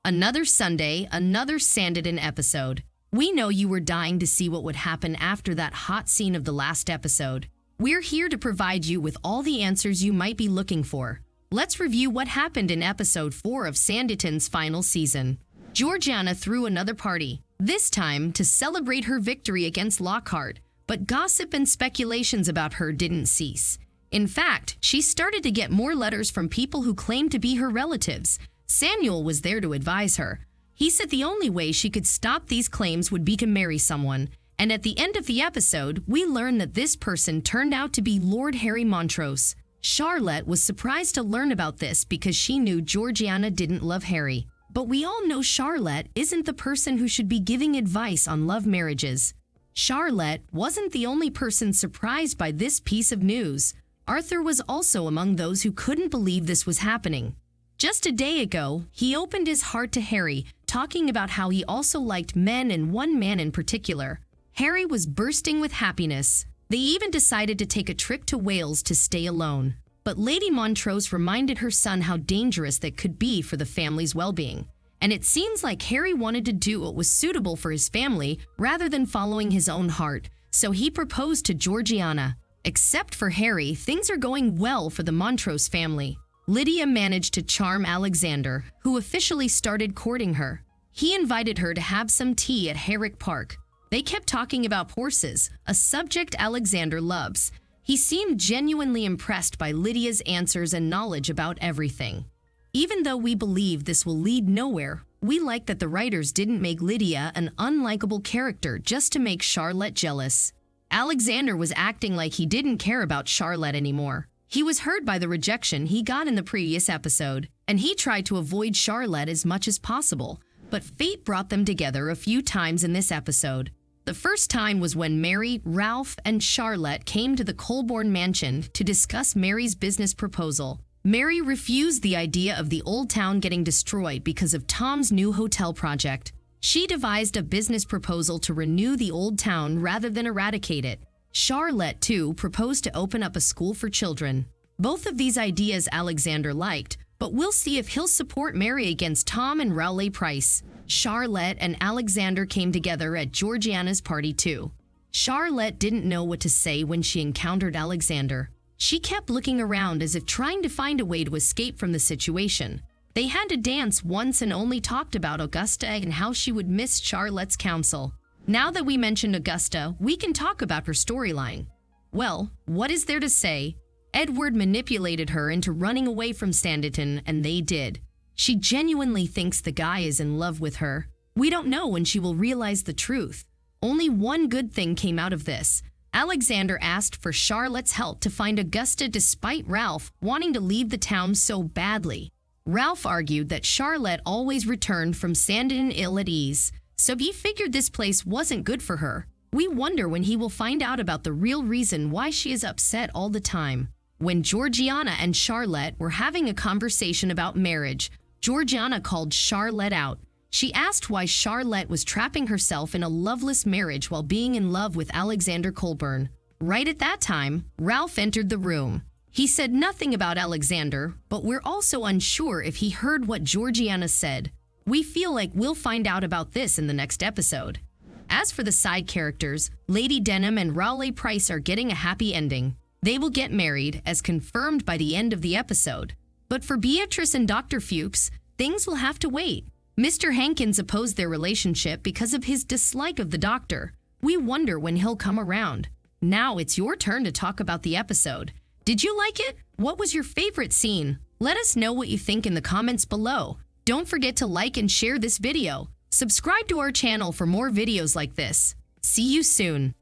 Another Sunday, another Sanditon episode. We know you were dying to see what would happen after that hot scene of the last episode. We're here to provide you with all the answers you might be looking for. Let's review what happened in episode 4 of Sanditon's final season. Georgiana threw another party, this time to celebrate her victory against Lockhart, but gossip and speculations about her didn't cease. In fact, she started to get more letters from people who claimed to be her relatives. Samuel was there to advise her. He said the only way she could stop these claims would be to marry someone. And at the end of the episode, we learn that this person turned out to be Lord Harry Montrose. Charlotte was surprised to learn about this because she knew Georgiana didn't love Harry. But we all know Charlotte isn't the person who should be giving advice on love marriages. Charlotte wasn't the only person surprised by this piece of news. Arthur was also among those who couldn't believe this was happening. Just a day ago, he opened his heart to Harry, talking about how he also liked men and one man in particular. Harry was bursting with happiness. They even decided to take a trip to Wales to stay alone. But Lady Montrose reminded her son how dangerous that could be for the family's well-being. And it seems like Harry wanted to do what was suitable for his family rather than following his own heart, so he proposed to Georgiana. Except for Harry, things are going well for the Montrose family. Lydia managed to charm Alexander, who officially started courting her. He invited her to have some tea at Herrick Park. They kept talking about horses, a subject Alexander loves. He seemed genuinely impressed by Lydia's answers and knowledge about everything. Even though we believe this will lead nowhere, we like that the writers didn't make Lydia an unlikable character just to make Charlotte jealous. Alexander was acting like he didn't care about Charlotte anymore. He was hurt by the rejection he got in the previous episode, and he tried to avoid Charlotte as much as possible. But fate brought them together a few times in this episode. The first time was when Mary, Ralph, and Charlotte came to the Colborne mansion to discuss Mary's business proposal. Mary refused the idea of the old town getting destroyed because of Tom's new hotel project. She devised a business proposal to renew the old town rather than eradicate it. Charlotte, too, proposed to open up a school for children. Both of these ideas Alexander liked, but we'll see if he'll support Mary against Tom and Rowley Price. Charlotte and Alexander came together at Georgiana's party, too. Charlotte didn't know what to say when she encountered Alexander. She kept looking around as if trying to find a way to escape from the situation. They had to dance once and only talked about Augusta and how she would miss Charlotte's counsel. Now that we mentioned Augusta, we can talk about her storyline. Well, what is there to say? Edward manipulated her into running away from Sanditon, and they did. She genuinely thinks the guy is in love with her. We don't know when she will realize the truth. Only one good thing came out of this. Alexander asked for Charlotte's help to find Augusta despite Ralph wanting to leave the town so badly. Ralph argued that Charlotte always returned from Sanditon ill at ease, so he figured this place wasn't good for her. We wonder when he will find out about the real reason why she is upset all the time. When Georgiana and Charlotte were having a conversation about marriage, Georgiana called Charlotte out. She asked why Charlotte was trapping herself in a loveless marriage while being in love with Alexander Colborne. Right at that time, Ralph entered the room. He said nothing about Alexander, but we're also unsure if he heard what Georgiana said. We feel like we'll find out about this in the next episode. As for the side characters, Lady Denham and Rowley Price are getting a happy ending. They will get married, as confirmed by the end of the episode. But for Beatrice and Dr. Fuchs, things will have to wait. Mr. Hankins opposed their relationship because of his dislike of the doctor. We wonder when he'll come around. Now it's your turn to talk about the episode. Did you like it? What was your favorite scene? Let us know what you think in the comments below. Don't forget to like and share this video. Subscribe to our channel for more videos like this. See you soon.